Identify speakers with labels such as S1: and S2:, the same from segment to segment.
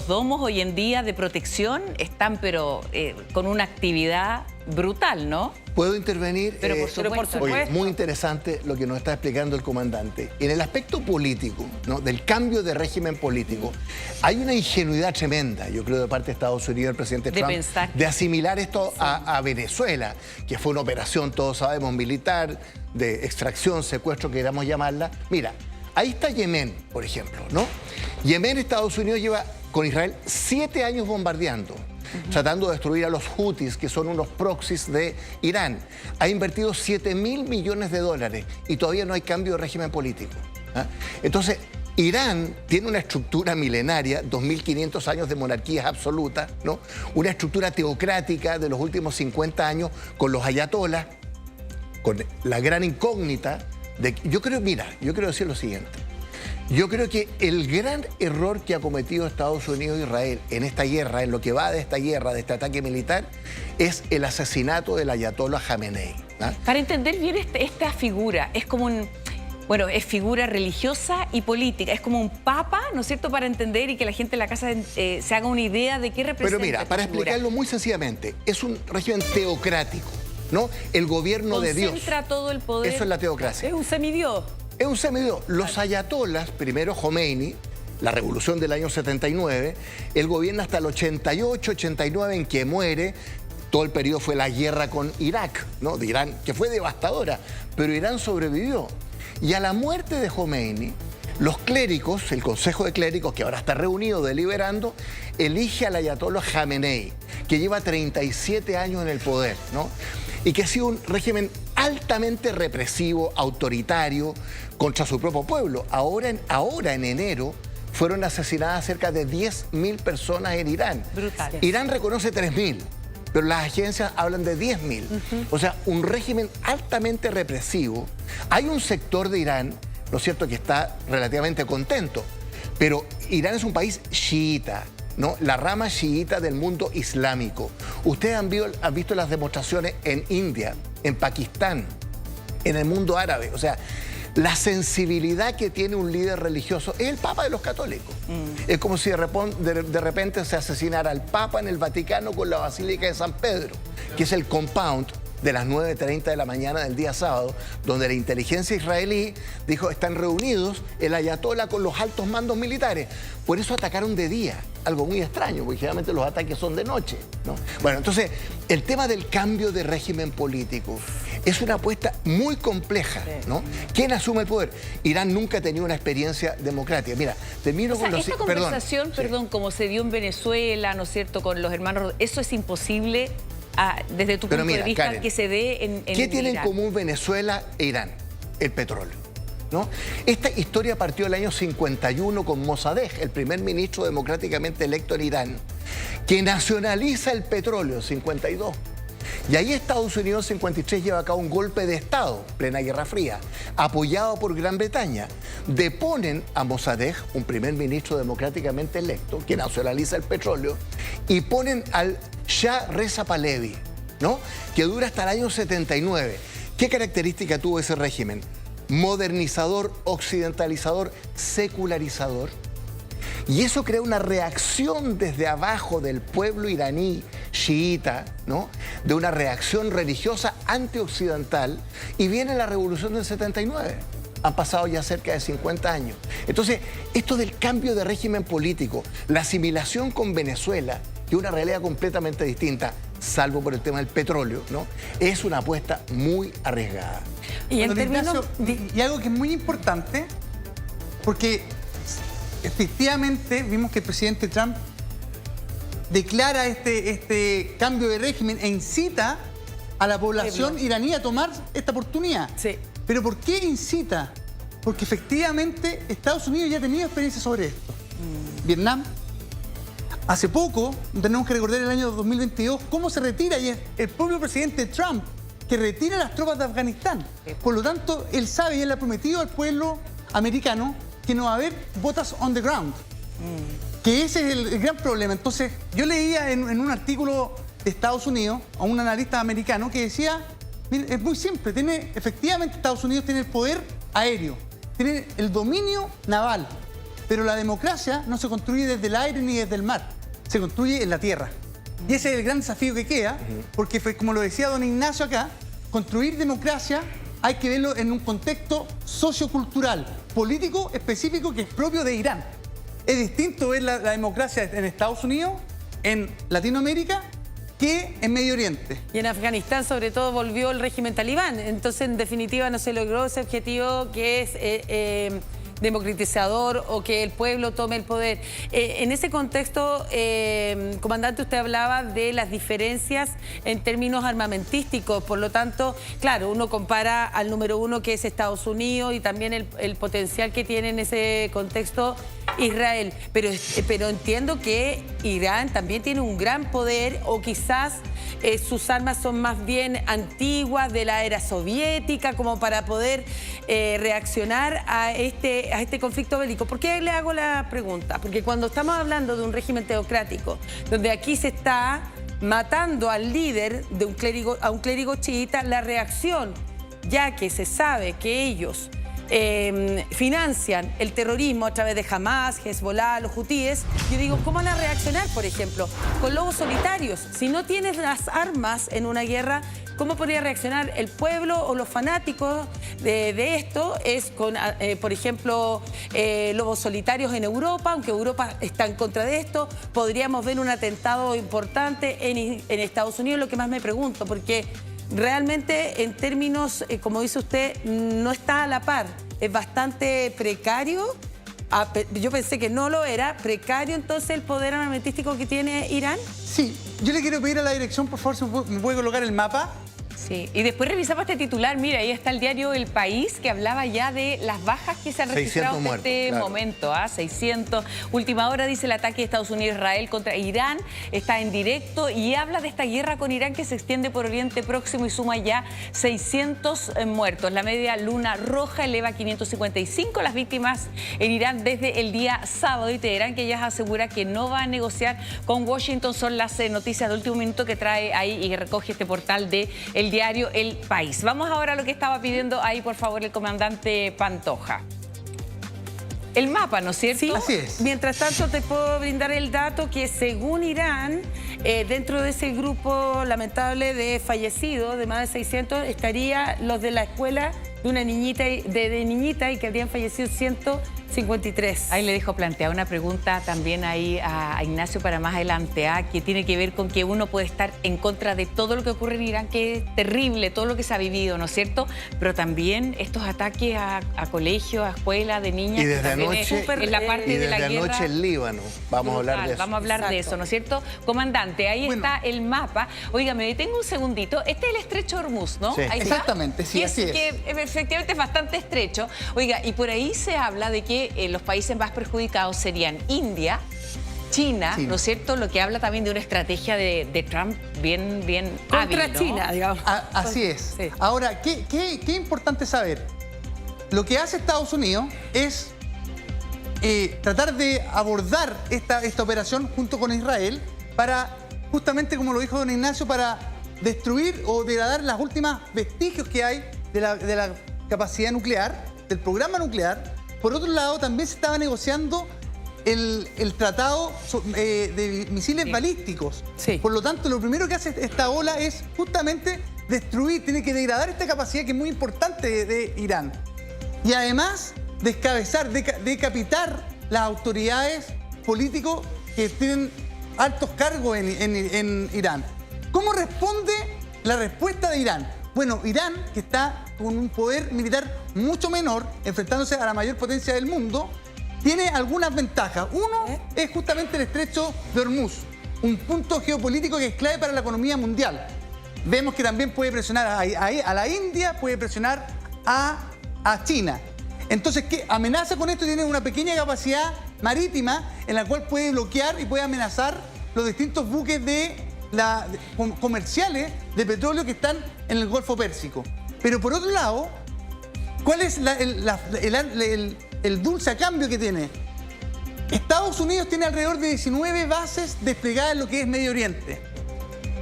S1: los domos hoy en día de protección están, pero con una actividad brutal, ¿no?
S2: ¿Puedo intervenir?
S1: Pero por supuesto.
S2: Oye, muy interesante lo que nos está explicando el comandante. En el aspecto político, ¿no?, del cambio de régimen político, hay una ingenuidad tremenda, yo creo, de parte de Estados Unidos, el presidente Trump, de asimilar esto a Venezuela, que fue una operación, todos sabemos, militar, de extracción, secuestro, queramos llamarla. Mira, ahí está Yemen, por ejemplo, ¿no? Yemen, Estados Unidos lleva con Israel 7 años bombardeando, tratando de destruir a los Houthis, que son unos proxies de Irán. Ha invertido $7.000 millones y todavía no hay cambio de régimen político. Entonces, Irán tiene una estructura milenaria, 2.500 años de monarquía absoluta, ¿no? Una estructura teocrática de los últimos 50 años con los ayatolás, con la gran incógnita de... Yo creo decir lo siguiente. Yo creo que el gran error que ha cometido Estados Unidos e Israel en esta guerra, en lo que va de esta guerra, de este ataque militar, es el asesinato del ayatollah Jamenei.
S1: Para entender bien esta figura, es como un... Bueno, es figura religiosa y política, es como un papa, ¿no es cierto?, para entender y que la gente en la casa se haga una idea de qué representa.
S2: Pero mira, para explicarlo muy sencillamente, es un régimen teocrático, ¿no? El gobierno de Dios.
S1: Concentra todo el poder.
S2: Eso es la teocracia.
S1: Es un semidios.
S2: Es un semidios. Los ayatolás, primero Khomeini, la revolución del año 79, él gobierna hasta el 88, 89 en que muere. Todo el periodo fue la guerra con Irak, ¿no?, de Irán, que fue devastadora, pero Irán sobrevivió. Y a la muerte de Khomeini, los clérigos, el Consejo de Clérigos, que ahora está reunido deliberando, elige al ayatollah Jamenei, que lleva 37 años en el poder, ¿no?, y que ha sido un régimen altamente represivo, autoritario, contra su propio pueblo. Ahora en enero fueron asesinadas cerca de 10.000 personas en Irán.
S1: Brutales.
S2: Irán reconoce 3.000. Pero las agencias hablan de 10.000. O sea, un régimen altamente represivo. Hay un sector de Irán, ¿no es cierto?, que está relativamente contento. Pero Irán es un país chiita, ¿no?, la rama chiita del mundo islámico. Ustedes han visto las demostraciones en India, en Pakistán, en el mundo árabe. O sea, la sensibilidad que tiene un líder religioso es el Papa de los católicos. Es como si de repente se asesinara al Papa en el Vaticano con la Basílica de San Pedro, que es el compound de las 9:30 de la mañana del día sábado, donde la inteligencia israelí dijo: están reunidos el ayatollah con los altos mandos militares. Por eso atacaron de día, algo muy extraño, porque generalmente los ataques son de noche, ¿no? Bueno, entonces, el tema del cambio de régimen político es una apuesta muy compleja, ¿no? ¿Quién asume el poder? Irán nunca ha tenido una experiencia democrática. Mira, termino con los...
S1: Esta conversación, como se dio en Venezuela, ¿no es cierto?, con los hermanos, ¿eso es imposible desde tu punto de vista, Karen, que se dé en
S2: ¿qué tienen en común Venezuela e Irán? El petróleo, ¿no? Esta historia partió el año 51 con Mossadegh, el primer ministro democráticamente electo en Irán, que nacionaliza el petróleo en 52. Y ahí Estados Unidos en 53 lleva a cabo un golpe de Estado, plena Guerra Fría, apoyado por Gran Bretaña. Deponen a Mossadegh, un primer ministro democráticamente electo, que nacionaliza el petróleo, y ponen al Shah Reza Pahlavi, ¿no?, que dura hasta el año 79. ¿Qué característica tuvo ese régimen? Modernizador, occidentalizador, secularizador. Y eso crea una reacción desde abajo del pueblo iraní chiita, ¿no?, de una reacción religiosa antioccidental, y viene la revolución del 79. Han pasado ya cerca de 50 años. Entonces, esto del cambio de régimen político, la asimilación con Venezuela, que es una realidad completamente distinta, salvo por el tema del petróleo, ¿no?, es una apuesta muy arriesgada.
S3: Y en términos... Y algo que es muy importante, porque efectivamente vimos que el presidente Trump declara este cambio de régimen e incita a la población iraní a tomar esta oportunidad.
S1: Sí.
S3: ¿Pero por qué incita? Porque efectivamente Estados Unidos ya ha tenido experiencia sobre esto. Vietnam. Hace poco, tenemos que recordar el año 2022, cómo se retira, y es el propio presidente Trump que retira las tropas de Afganistán. Por lo tanto, él sabe y él ha prometido al pueblo americano que no va a haber botas on the ground. Que ese es el gran problema. Entonces, yo leía en un artículo de Estados Unidos a un analista americano que decía: miren, es muy simple, efectivamente Estados Unidos tiene el poder aéreo, tiene el dominio naval, Pero la democracia no se construye desde el aire ni desde el mar, se construye en la tierra. Y ese es el gran desafío que queda, porque como lo decía don Ignacio acá, construir democracia hay que verlo en un contexto sociocultural, político específico que es propio de Irán. Es distinto ver la democracia en Estados Unidos, en Latinoamérica, que en Medio Oriente.
S4: Y en Afganistán, sobre todo, volvió el régimen talibán. Entonces, en definitiva, no se logró ese objetivo que es democratizador o que el pueblo tome el poder. En ese contexto, comandante, usted hablaba de las diferencias en términos armamentísticos. Por lo tanto, claro, uno compara al número uno, que es Estados Unidos, y también el potencial que tiene en ese contexto Israel. Pero entiendo que Irán también tiene un gran poder, o quizás sus armas son más bien antiguas, de la era soviética, como para poder reaccionar a este conflicto bélico. ¿Por qué le hago la pregunta? Porque cuando estamos hablando de un régimen teocrático, donde aquí se está matando al líder de un clérigo chiita, la reacción, ya que se sabe que ellos financian el terrorismo a través de Hamas, Hezbollah, los hutíes, yo digo, ¿cómo van a reaccionar, por ejemplo, con lobos solitarios? Si no tienes las armas en una guerra, ¿cómo podría reaccionar el pueblo o los fanáticos de esto? Es con, por ejemplo, lobos solitarios en Europa, aunque Europa está en contra de esto. Podríamos ver un atentado importante en Estados Unidos, lo que más me pregunto, porque realmente en términos, como dice usted, no está a la par. Es bastante precario. Yo pensé que no lo era. Precario entonces el poder armamentístico que tiene Irán.
S3: Sí, yo le quiero pedir a la dirección, por favor, si me puede colocar el mapa.
S1: Sí, y después revisamos este titular, mira, ahí está el diario El País, que hablaba ya de las bajas que se han registrado en este momento, 600. Última hora dice el ataque de Estados Unidos a Israel contra Irán, está en directo y habla de esta guerra con Irán que se extiende por Oriente Próximo y suma ya 600 muertos. La media luna roja eleva a 555 las víctimas en Irán desde el día sábado, y Teherán, que ya asegura que no va a negociar con Washington. Son las noticias de último minuto que trae ahí y recoge este portal de el diario El País. Vamos ahora a lo que estaba pidiendo ahí, por favor, el comandante Pantoja. El mapa, ¿no es cierto?
S3: Sí, así es.
S4: Mientras tanto, te puedo brindar el dato que, según Irán, dentro de ese grupo lamentable de fallecidos, de más de 600, estaría los de la escuela de una niñita, y que habrían fallecido 153.
S1: Ahí le dejo plantear una pregunta también ahí a Ignacio para más adelante, que tiene que ver con que uno puede estar en contra de todo lo que ocurre en Irán, que es terrible, todo lo que se ha vivido, ¿no es cierto? Pero también estos ataques a colegios, a escuelas de niñas.
S2: Y desde anoche,
S1: en la parte de la guerra,
S2: anoche en Líbano. Vamos a hablar de eso.
S1: Vamos a hablar de eso, ¿no es cierto? Comandante, ahí está el mapa. Oiga, me detengo un segundito. Este es el estrecho Hormuz, ¿no?
S2: Sí.
S1: Ahí está.
S3: Exactamente, sí, así es.
S1: Que efectivamente es bastante estrecho. Oiga, y por ahí se habla de que los países más perjudicados serían India, China, ¿no es cierto? Lo que habla también de una estrategia de Trump bien
S4: Contra
S1: hábil, ¿no?
S4: China, digamos.
S3: Así es.
S4: Sí.
S3: Ahora, ¿qué importante saber? Lo que hace Estados Unidos es tratar de abordar esta operación junto con Israel para, justamente como lo dijo don Ignacio, para destruir o degradar las últimas vestigios que hay de la capacidad nuclear, del programa nuclear. Por otro lado, también se estaba negociando el tratado de misiles balísticos.
S4: Sí.
S3: Por lo tanto, lo primero que hace esta ola es justamente destruir, tiene que degradar esta capacidad que es muy importante de Irán. Y además, descabezar, decapitar las autoridades políticos que tienen altos cargos en Irán. ¿Cómo responde la respuesta de Irán? Bueno, Irán, que está con un poder militar mucho menor, enfrentándose a la mayor potencia del mundo, tiene algunas ventajas. Uno es justamente el estrecho de Hormuz, un punto geopolítico que es clave para la economía mundial. Vemos que también puede presionar a la India, puede presionar a China. Entonces, ¿qué amenaza con esto? Tiene una pequeña capacidad marítima en la cual puede bloquear y puede amenazar los distintos buques comerciales de petróleo que están en el Golfo Pérsico. Pero por otro lado, ¿cuál es el dulce a cambio que tiene? Estados Unidos tiene alrededor de 19 bases desplegadas en lo que es Medio Oriente.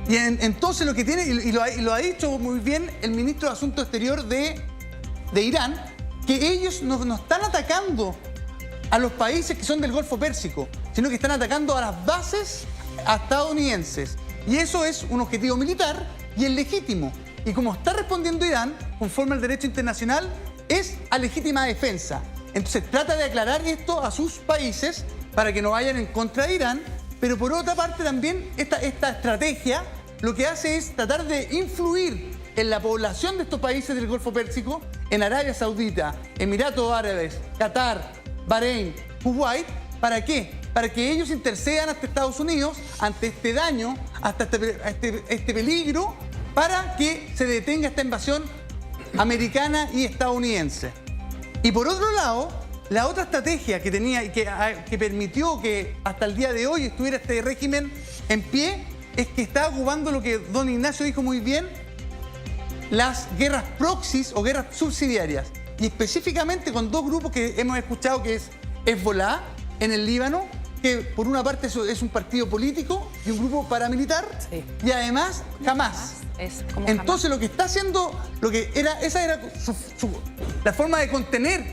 S3: Y entonces lo que tiene, y lo ha dicho muy bien el ministro de Asuntos Exteriores de Irán, que ellos nos están atacando a los países que son del Golfo Pérsico, sino que están atacando a las bases estadounidenses. Y eso es un objetivo militar y es legítimo. Y como está respondiendo Irán, conforme al derecho internacional, es a legítima defensa. Entonces trata de aclarar esto a sus países para que no vayan en contra de Irán, pero por otra parte también esta estrategia lo que hace es tratar de influir en la población de estos países del Golfo Pérsico, en Arabia Saudita, Emiratos Árabes, Qatar, Bahrein, Kuwait. ¿Para qué? Para que ellos intercedan ante Estados Unidos, ante este daño, hasta este peligro, para que se detenga esta invasión americana y estadounidense. Y por otro lado, la otra estrategia que tenía y que permitió que hasta el día de hoy estuviera este régimen en pie es que está ocupando lo que don Ignacio dijo muy bien, las guerras proxies o guerras subsidiarias. Y específicamente con dos grupos que hemos escuchado, que es Hezbollah en el Líbano, que por una parte es un partido político y un grupo paramilitar, sí. Y además Hamas. Entonces lo que está haciendo, esa era la forma de contener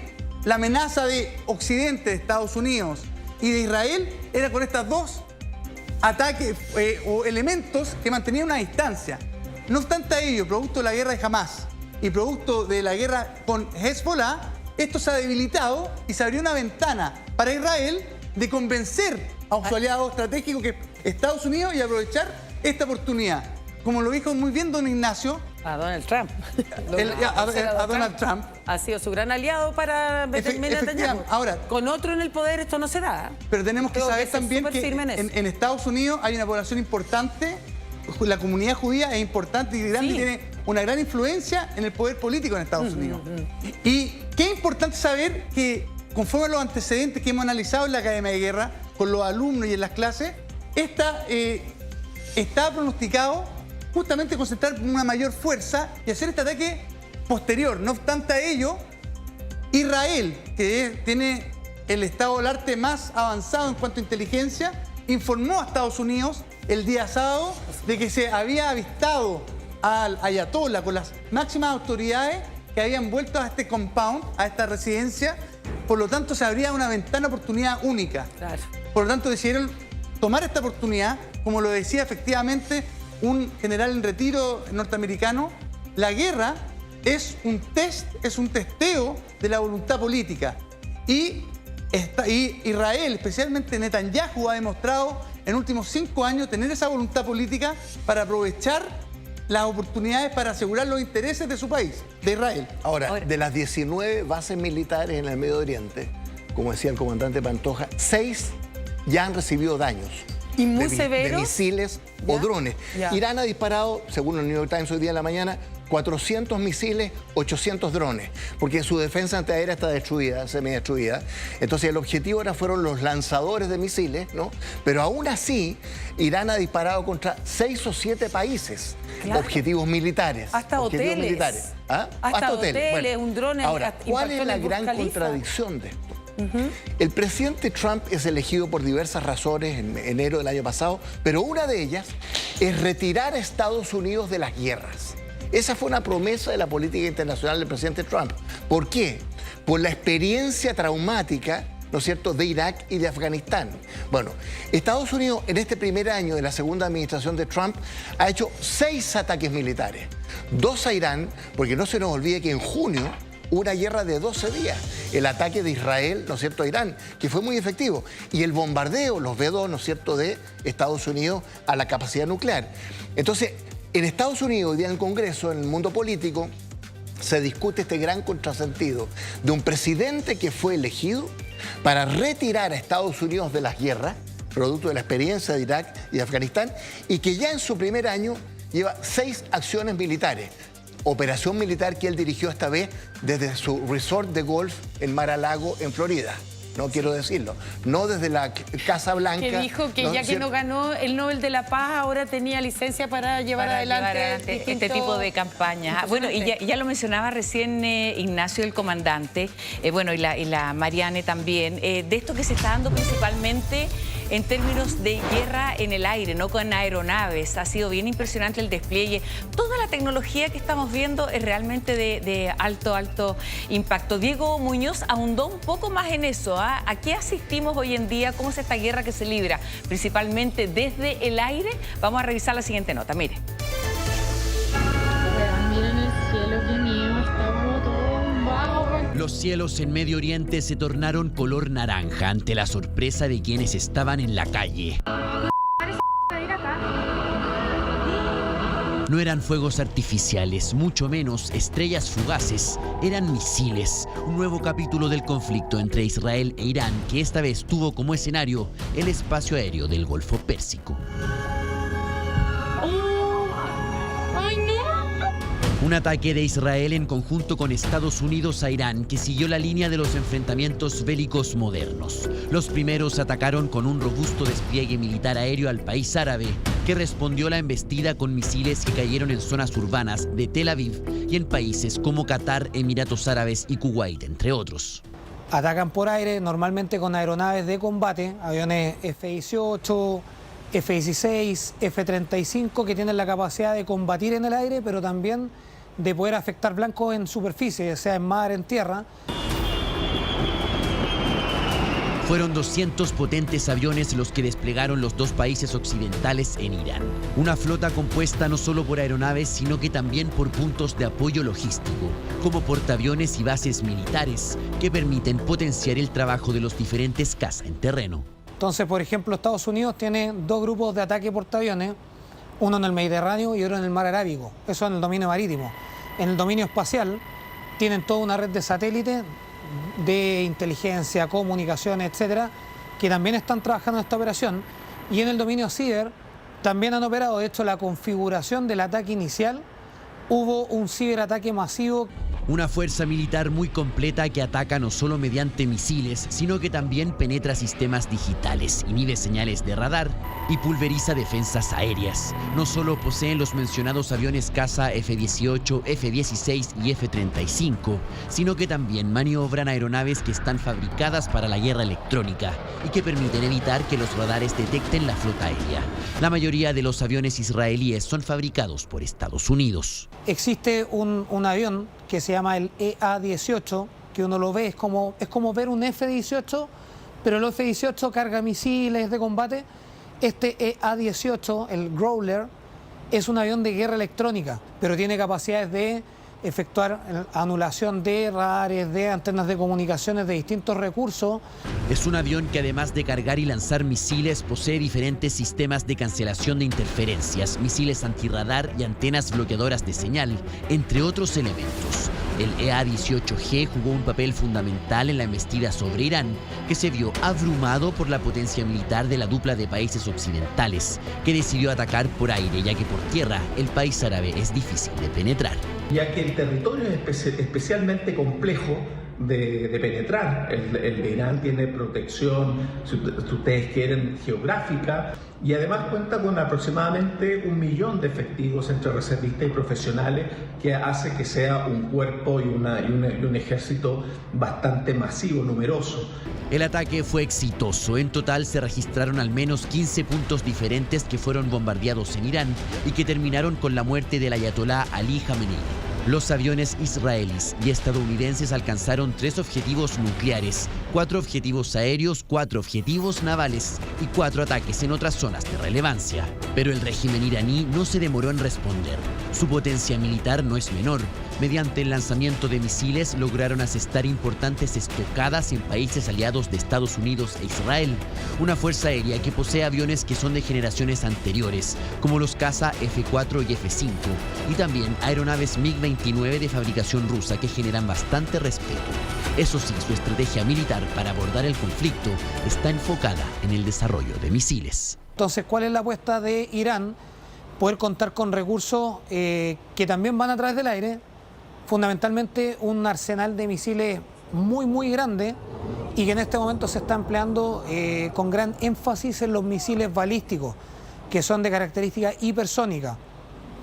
S3: la amenaza de Occidente, de Estados Unidos y de Israel, era con estas dos ataques o elementos que mantenían una distancia. No obstante a ello, producto de la guerra de Hamas y producto de la guerra con Hezbollah, esto se ha debilitado y se abrió una ventana para Israel de convencer a su aliado estratégico que es Estados Unidos y aprovechar esta oportunidad. Como lo dijo muy bien don Ignacio,
S4: a Donald Trump.
S3: A Donald Trump.
S4: Ha sido su gran aliado para Benjamin Netanyahu.
S3: Ahora,
S4: con otro en el poder esto no se da.
S3: Pero tenemos que saber también que en Estados Unidos hay una población importante, la comunidad judía es importante y grande, sí. Tiene una gran influencia en el poder político en Estados Unidos. Y qué importante saber que, conforme a los antecedentes que hemos analizado en la Academia de Guerra, con los alumnos y en las clases, está pronosticado justamente concentrar una mayor fuerza y hacer este ataque posterior. No obstante a ello, Israel, que tiene el estado del arte más avanzado en cuanto a inteligencia, informó a Estados Unidos el día sábado de que se había avistado al ayatollah con las máximas autoridades que habían vuelto a este compound, a esta residencia. Por lo tanto, se abría una ventana de oportunidad única. Claro. Por lo tanto, decidieron tomar esta oportunidad, como lo decía efectivamente un general en retiro norteamericano. La guerra es un testeo de la voluntad política. Y Israel, especialmente Netanyahu, ha demostrado en los últimos 5 años tener esa voluntad política para aprovechar las oportunidades para asegurar los intereses de su país, de Israel.
S2: Ahora, de las 19 bases militares en el Medio Oriente, como decía el comandante Pantoja, 6 ya han recibido daños.
S4: ¿Y muy severos?
S2: De misiles o drones. Irán ha disparado, según el New York Times hoy día en la mañana, 400 misiles, 800 drones, porque su defensa antiaérea está destruida, semidestruida. Entonces el objetivo fueron los lanzadores de misiles, ¿no? Pero aún así, Irán ha disparado contra 6 o 7 países, claro. Objetivos militares.
S4: Hasta
S2: objetivos
S4: hoteles.
S2: Militares. ¿Ah?
S4: Hasta hoteles, bueno, un drone.
S2: Ahora, ¿cuál es la gran contradicción de esto? El presidente Trump es elegido por diversas razones en enero del año pasado, pero una de ellas es retirar a Estados Unidos de las guerras. Esa fue una promesa de la política internacional del presidente Trump. ¿Por qué? Por la experiencia traumática, ¿no es cierto?, de Irak y de Afganistán. Bueno, Estados Unidos en este primer año de la segunda administración de Trump ha hecho 6 ataques militares. 2 a Irán, porque no se nos olvide que en junio una guerra de 12 días, el ataque de Israel, ¿no es cierto?, a Irán, que fue muy efectivo, y el bombardeo, los B-2, ¿no es cierto?, de Estados Unidos a la capacidad nuclear. Entonces, en Estados Unidos, hoy día en el Congreso, en el mundo político, se discute este gran contrasentido de un presidente que fue elegido para retirar a Estados Unidos de las guerras, producto de la experiencia de Irak y de Afganistán, y que ya en su primer año lleva 6 acciones militares. Operación militar que él dirigió esta vez desde su resort de golf en Mar-a-Lago, en Florida. No quiero decirlo. No desde la Casa Blanca.
S4: Que dijo que ya que no ganó el Nobel de la Paz, ahora tenía licencia para llevar adelante
S1: este tipo de campañas. Bueno, y ya lo mencionaba recién Ignacio, el comandante, bueno, y la Mariane también, de esto que se está dando principalmente en términos de guerra en el aire, no con aeronaves. Ha sido bien impresionante el despliegue. Toda la tecnología que estamos viendo es realmente de alto impacto. Diego Muñoz ahondó un poco más en eso. ¿A qué asistimos hoy en día? ¿Cómo es esta guerra que se libra principalmente desde el aire? Vamos a revisar la siguiente nota, mire.
S5: Miren el cielo, qué miedo, está como todo bajo.
S6: Los cielos en Medio Oriente se tornaron color naranja ante la sorpresa de quienes estaban en la calle. No eran fuegos artificiales, mucho menos estrellas fugaces, eran misiles. Un nuevo capítulo del conflicto entre Israel e Irán, que esta vez tuvo como escenario el espacio aéreo del Golfo Pérsico. Un ataque de Israel en conjunto con Estados Unidos a Irán que siguió la línea de los enfrentamientos bélicos modernos. Los primeros atacaron con un robusto despliegue militar aéreo al país árabe, que respondió a la embestida con misiles que cayeron en zonas urbanas de Tel Aviv y en países como Qatar, Emiratos Árabes y Kuwait, entre otros.
S7: Atacan por aire, normalmente con aeronaves de combate, aviones F-18, F-16, F-35, que tienen la capacidad de combatir en el aire, pero también de poder afectar blancos en superficie, ya sea en mar, en tierra.
S6: Fueron 200 potentes aviones los que desplegaron los dos países occidentales en Irán. Una flota compuesta no solo por aeronaves, sino que también por puntos de apoyo logístico, como portaaviones y bases militares, que permiten potenciar el trabajo de los diferentes cazas en terreno.
S7: Entonces, por ejemplo, Estados Unidos tiene dos grupos de ataque portaaviones, uno en el Mediterráneo y otro en el mar Arábigo, eso en el dominio marítimo. En el dominio espacial tienen toda una red de satélites de inteligencia, comunicación, etcétera, que también están trabajando en esta operación. Y en el dominio ciber también han operado. De hecho, la configuración del ataque inicial, hubo un ciberataque masivo.
S6: Una fuerza militar muy completa que ataca no solo mediante misiles, sino que también penetra sistemas digitales, inhibe señales de radar y pulveriza defensas aéreas. No solo poseen los mencionados aviones caza F-18, F-16 y F-35, sino que también maniobran aeronaves que están fabricadas para la guerra electrónica y que permiten evitar que los radares detecten la flota aérea. La mayoría de los aviones israelíes son fabricados por Estados Unidos.
S7: Existe un avión que se llama el EA-18, que uno lo ve, es como ver un F-18, pero el F-18 carga misiles de combate. Este EA-18, el Growler, es un avión de guerra electrónica, pero tiene capacidades de efectuar anulación de radares, de antenas de comunicaciones, de distintos recursos.
S6: Es un avión que además de cargar y lanzar misiles, posee diferentes sistemas de cancelación de interferencias, misiles antirradar y antenas bloqueadoras de señal, entre otros elementos. El EA-18G jugó un papel fundamental en la embestida sobre Irán, que se vio abrumado por la potencia militar de la dupla de países occidentales, que decidió atacar por aire, ya que por tierra el país árabe es difícil de penetrar.
S8: Ya que el territorio es especialmente complejo de penetrar. El de Irán tiene protección, si ustedes quieren, geográfica, y además cuenta con aproximadamente 1 millón de efectivos entre reservistas y profesionales, que hace que sea un cuerpo y un ejército bastante masivo, numeroso.
S6: El ataque fue exitoso. En total se registraron al menos 15 puntos diferentes que fueron bombardeados en Irán y que terminaron con la muerte del ayatolá Ali Jamenei. Los aviones israelíes y estadounidenses alcanzaron 3 objetivos nucleares, 4 objetivos aéreos, 4 objetivos navales y 4 ataques en otras zonas de relevancia. Pero el régimen iraní no se demoró en responder. Su potencia militar no es menor. Mediante el lanzamiento de misiles lograron asestar importantes estocadas en países aliados de Estados Unidos e Israel. Una fuerza aérea que posee aviones que son de generaciones anteriores, como los caza F-4 y F-5, y también aeronaves MiG-29 de fabricación rusa que generan bastante respeto. Eso sí, su estrategia militar para abordar el conflicto está enfocada en el desarrollo de misiles.
S7: Entonces, ¿cuál es la apuesta de Irán? Poder contar con recursos que también van a través del aire, fundamentalmente un arsenal de misiles muy grande, y que en este momento se está empleando con gran énfasis en los misiles balísticos, que son de característica hipersónica.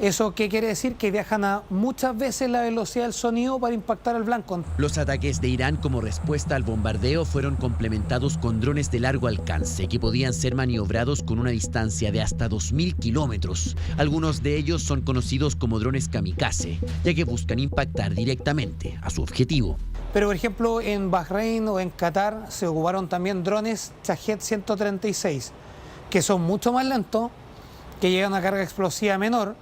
S7: ¿Eso qué quiere decir? Que viajan a muchas veces la velocidad del sonido para impactar al blanco.
S6: Los ataques de Irán como respuesta al bombardeo fueron complementados con drones de largo alcance que podían ser maniobrados con una distancia de hasta 2.000 kilómetros. Algunos de ellos son conocidos como drones kamikaze, ya que buscan impactar directamente a su objetivo.
S7: Pero por ejemplo en Bahrein o en Qatar se ocuparon también drones Shahed 136, que son mucho más lentos, que llevan una carga explosiva menor,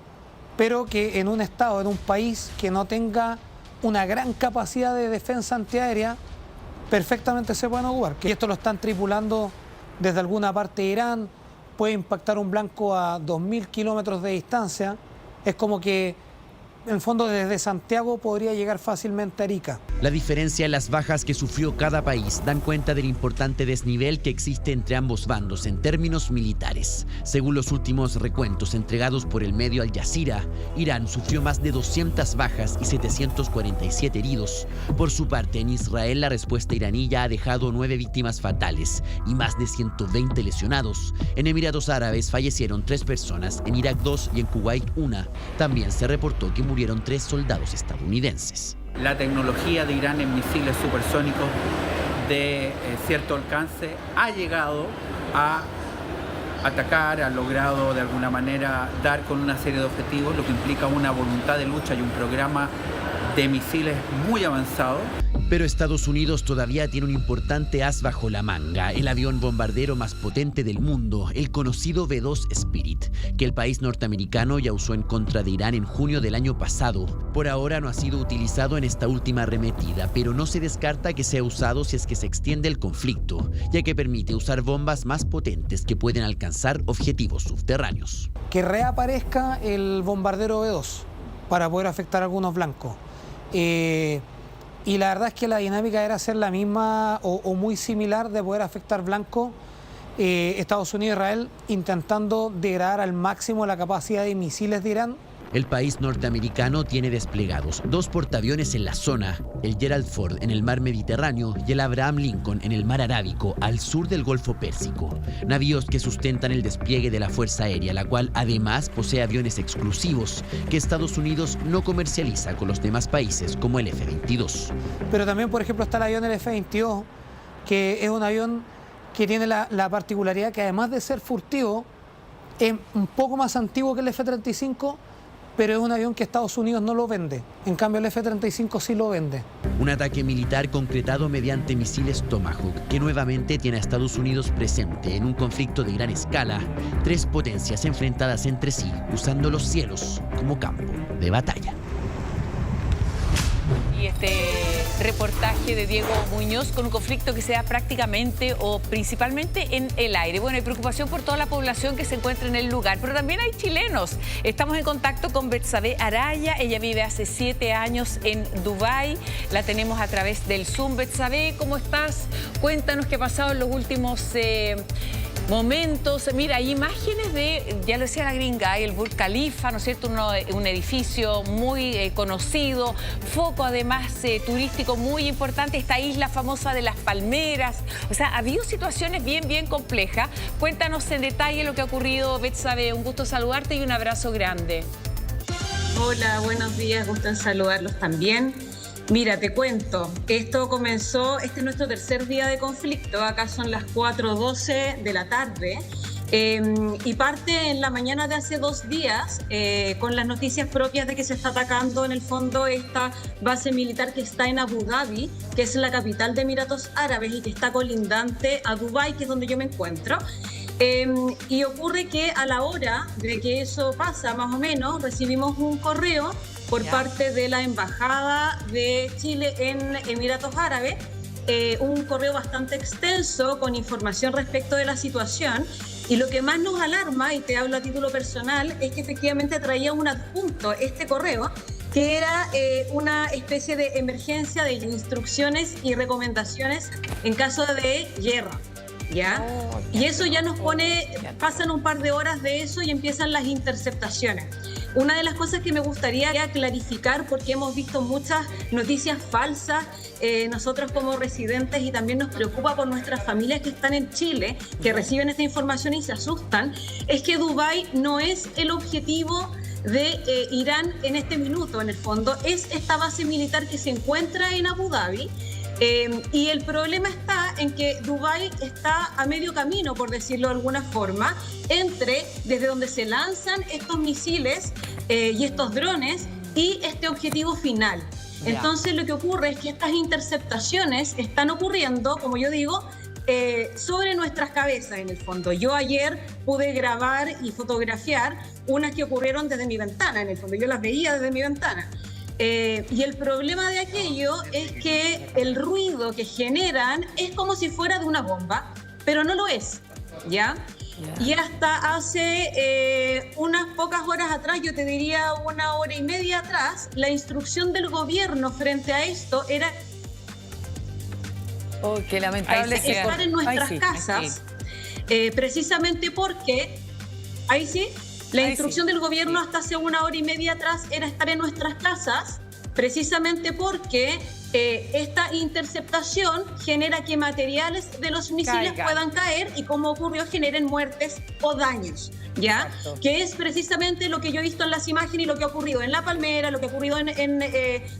S7: pero que en un estado, en un país que no tenga una gran capacidad de defensa antiaérea, perfectamente se pueden ocupar. Que esto lo están tripulando desde alguna parte de Irán, puede impactar un blanco a 2.000 kilómetros de distancia. Es como que en el fondo desde Santiago podría llegar fácilmente a Arica.
S6: La diferencia en las bajas que sufrió cada país dan cuenta del importante desnivel que existe entre ambos bandos en términos militares. Según los últimos recuentos entregados por el medio Al Jazeera, Irán sufrió más de 200 bajas y 747 heridos. Por su parte, en Israel la respuesta iraní ya ha dejado 9 víctimas fatales y más de 120 lesionados. En Emiratos Árabes fallecieron 3 personas, en Irak 2 y en Kuwait 1. También se reportó que murieron 3 soldados estadounidenses.
S9: La tecnología de Irán en misiles supersónicos de cierto alcance ha llegado a atacar, ha logrado de alguna manera dar con una serie de objetivos, lo que implica una voluntad de lucha y un programa de misiles muy avanzado.
S6: Pero Estados Unidos todavía tiene un importante as bajo la manga, el avión bombardero más potente del mundo, el conocido B-2 Spirit, que el país norteamericano ya usó en contra de Irán en junio del año pasado. Por ahora no ha sido utilizado en esta última arremetida, pero no se descarta que sea usado si es que se extiende el conflicto, ya que permite usar bombas más potentes que pueden alcanzar objetivos subterráneos.
S7: Que reaparezca el bombardero B-2 para poder afectar a algunos blancos. Y la verdad es que la dinámica era ser la misma o muy similar de poder afectar blancos. Estados Unidos e Israel intentando degradar al máximo la capacidad de misiles de Irán.
S6: El país norteamericano tiene desplegados 2 portaaviones en la zona, el Gerald Ford en el mar Mediterráneo y el Abraham Lincoln en el mar Arábico, al sur del Golfo Pérsico. Navíos que sustentan el despliegue de la Fuerza Aérea, la cual además posee aviones exclusivos que Estados Unidos no comercializa con los demás países, como el F-22.
S7: Pero también, por ejemplo, está el avión F-22, que es un avión que tiene la particularidad que además de ser furtivo, es un poco más antiguo que el F-35, pero es un avión que Estados Unidos no lo vende. En cambio, el F-35 sí lo vende.
S6: Un ataque militar concretado mediante misiles Tomahawk, que nuevamente tiene a Estados Unidos presente en un conflicto de gran escala. 3 potencias enfrentadas entre sí, usando los cielos como campo de batalla.
S1: Y este reportaje de Diego Muñoz con un conflicto que se da prácticamente o principalmente en el aire. Bueno, hay preocupación por toda la población que se encuentra en el lugar, pero también hay chilenos. Estamos en contacto con Betsabe Araya, ella vive hace 7 años en Dubái, la tenemos a través del Zoom. Betsabe, ¿cómo estás? Cuéntanos qué ha pasado en los últimos momentos. Mira, hay imágenes de, ya lo decía la gringa, el Burj Khalifa, ¿no es cierto? Un edificio muy conocido, foco además turístico muy importante, esta isla famosa de las palmeras. O sea, ha habido situaciones bien complejas. Cuéntanos en detalle lo que ha ocurrido, Betsabe. Un gusto saludarte y un abrazo grande.
S10: Hola, buenos días, gusto en saludarlos también. Mira, te cuento, esto comenzó, este es nuestro 3er día de conflicto, acá son las 4:12 de la tarde y parte en la mañana de hace 2 días con las noticias propias de que se está atacando en el fondo esta base militar que está en Abu Dhabi, que es la capital de Emiratos Árabes y que está colindante a Dubái, que es donde yo me encuentro. Y ocurre que a la hora de que eso pasa, más o menos, recibimos un correo por parte de la Embajada de Chile en Emiratos Árabes, un correo bastante extenso con información respecto de la situación. Y lo que más nos alarma, y te hablo a título personal, es que efectivamente traía un adjunto este correo, que era una especie de emergencia de instrucciones y recomendaciones en caso de guerra. ¿Ya? Y eso ya nos pone, pasan un par de horas de eso y empiezan las interceptaciones. Una de las cosas que me gustaría clarificar, porque hemos visto muchas noticias falsas, nosotros como residentes, y también nos preocupa por nuestras familias que están en Chile, que reciben esta información y se asustan, es que Dubái no es el objetivo de Irán en este minuto, en el fondo, es esta base militar que se encuentra en Abu Dhabi. Y el problema está en que Dubái está a medio camino, por decirlo de alguna forma, desde donde se lanzan estos misiles y estos drones y este objetivo final. Entonces lo que ocurre es que estas interceptaciones están ocurriendo, como yo digo, sobre nuestras cabezas en el fondo. Yo ayer pude grabar y fotografiar unas que ocurrieron desde mi ventana, en el fondo. Yo las veía desde mi ventana. Y el problema de aquello es que el ruido que generan es como si fuera de una bomba, pero no lo es, ¿ya? Y hasta hace unas pocas horas atrás, yo te diría 1 hora y media atrás, la instrucción del gobierno frente a esto era
S4: qué lamentable
S10: estar en nuestras casas, precisamente porque, ahí sí, la instrucción del gobierno hasta hace 1 hora y media atrás era estar en nuestras casas, precisamente porque esta interceptación genera que materiales de los misiles puedan caer y, como ocurrió, generen muertes o daños, ¿ya? Exacto. Que es precisamente lo que yo he visto en las imágenes y lo que ha ocurrido en La Palmera, lo que ha ocurrido en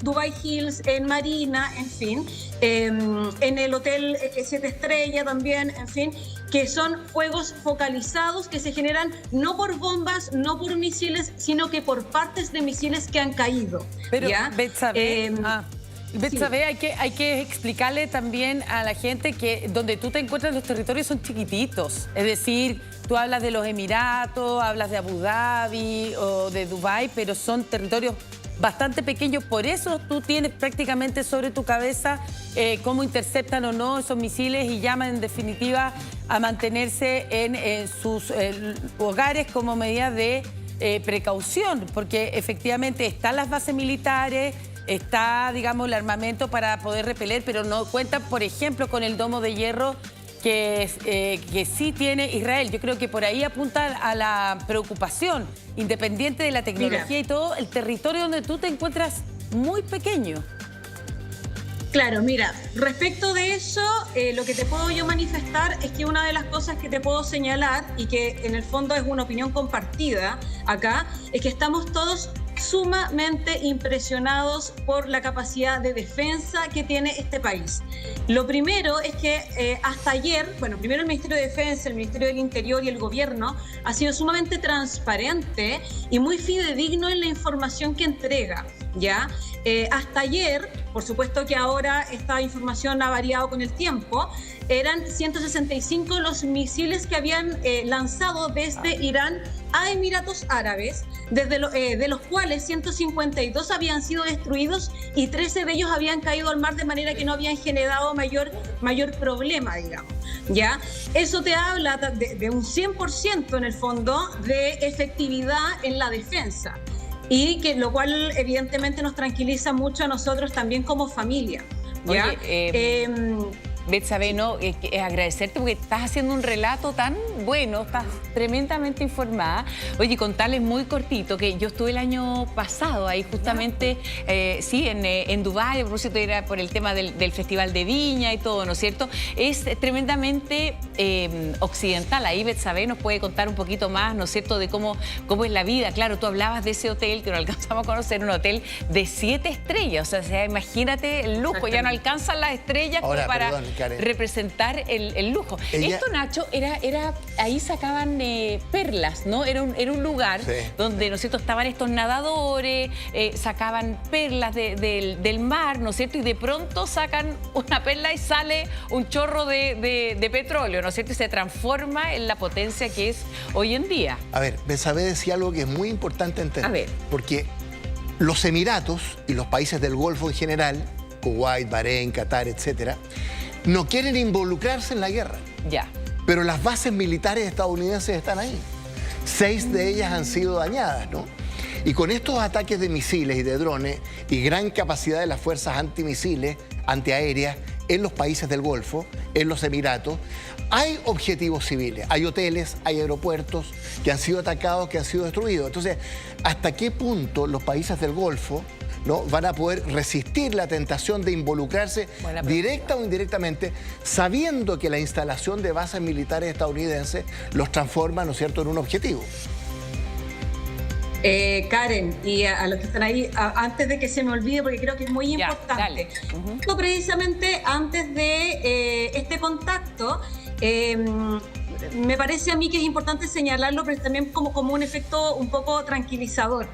S10: Dubai Hills, en Marina, en fin, en el hotel 7 Estrellas también, en fin, que son fuegos focalizados que se generan no por bombas, no por misiles, sino que por partes de misiles que han caído.
S4: Pero,
S10: ¿ya?
S4: Betsabe, hay que explicarle también a la gente que donde tú te encuentras los territorios son chiquititos. Es decir, tú hablas de los Emiratos, hablas de Abu Dhabi o de Dubái, pero son territorios bastante pequeños. Por eso tú tienes prácticamente sobre tu cabeza cómo interceptan o no esos misiles y llaman en definitiva a mantenerse en sus hogares como medida de precaución, porque efectivamente están las bases militares, está, digamos, el armamento para poder repeler, pero no cuentan, por ejemplo, con el domo de hierro que sí tiene Israel. Yo creo que por ahí apunta a la preocupación, independiente de la tecnología y todo, el territorio donde tú te encuentras muy pequeño.
S10: Claro, mira, respecto de eso, lo que te puedo yo manifestar es que una de las cosas que te puedo señalar y que en el fondo es una opinión compartida acá, es que estamos todos sumamente impresionados por la capacidad de defensa que tiene este país. Lo primero es que hasta ayer, bueno, primero el Ministerio de Defensa, el Ministerio del Interior y el Gobierno ha sido sumamente transparente y muy fidedigno en la información que entrega, ¿ya? Hasta ayer, por supuesto que ahora esta información ha variado con el tiempo, eran 165 los misiles que habían lanzado desde Irán a Emiratos Árabes, de los cuales 152 habían sido destruidos y 13 de ellos habían caído al mar de manera que no habían generado mayor problema, digamos. ¿Ya? Eso te habla de un 100% en el fondo de efectividad en la defensa. Y que lo cual evidentemente nos tranquiliza mucho a nosotros también como familia, ¿ya?
S1: Oye, Betsabe, no, agradecerte porque estás haciendo un relato tan bueno, estás tremendamente informada. Oye, contarles muy cortito que yo estuve el año pasado ahí justamente, sí, en Dubái, a propósito era por el tema del Festival de Viña y todo, ¿no es cierto? Es tremendamente occidental. Ahí Betsabe nos puede contar un poquito más, ¿no es cierto?, de cómo es la vida. Claro, tú hablabas de ese hotel que no alcanzamos a conocer, un hotel de 7 estrellas. O sea, imagínate el lujo, ya no alcanzan las estrellas como para... Perdón, representar el lujo. Esto, Nacho, era ahí sacaban perlas, ¿no? Era un lugar donde, ¿no es cierto?, estaban estos nadadores, sacaban perlas del mar, ¿no es cierto? Y de pronto sacan una perla y sale un chorro de petróleo, ¿no es cierto? Y se transforma en la potencia que es hoy en día.
S2: A ver, Betsabe decía algo que es muy importante entender.
S1: A ver.
S2: Porque los Emiratos y los países del Golfo en general, Kuwait, Bahrein, Qatar, etcétera, no quieren involucrarse en la guerra.
S1: Ya.
S2: Pero las bases militares estadounidenses están ahí. 6 de ellas han sido dañadas, ¿no? Y con estos ataques de misiles y de drones y gran capacidad de las fuerzas antimisiles, antiaéreas, en los países del Golfo, en los Emiratos, hay objetivos civiles, hay hoteles, hay aeropuertos que han sido atacados, que han sido destruidos. Entonces, ¿hasta qué punto los países del Golfo ¿no? van a poder resistir la tentación de involucrarse directa o indirectamente, sabiendo que la instalación de bases militares estadounidenses los transforma, ¿no es cierto?, en un objetivo?
S10: Karen, y a los que están ahí, antes de que se me olvide, porque creo que es muy importante. Precisamente antes de este contacto, me parece a mí que es importante señalarlo, pero también como un efecto un poco tranquilizador.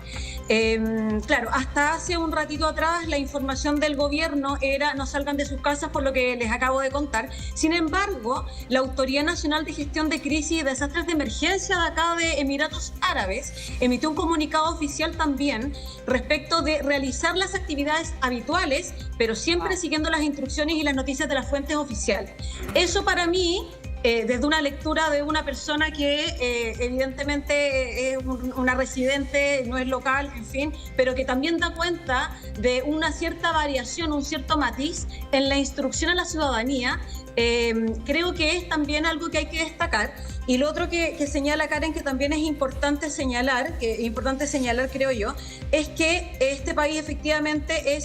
S10: Claro, hasta hace un ratito atrás la información del gobierno era no salgan de sus casas, por lo que les acabo de contar. Sin embargo, la Autoridad Nacional de Gestión de Crisis y Desastres de Emergencia de acá de Emiratos Árabes emitió un comunicado oficial también respecto de realizar las actividades habituales, pero siempre siguiendo las instrucciones y las noticias de las fuentes oficiales. Eso para mí, desde una lectura de una persona que evidentemente es una residente, no es local, en fin, pero que también da cuenta de una cierta variación, un cierto matiz en la instrucción a la ciudadanía, creo que es también algo que hay que destacar. Y lo otro que señala Karen, que también es importante señalar, creo yo, es que este país efectivamente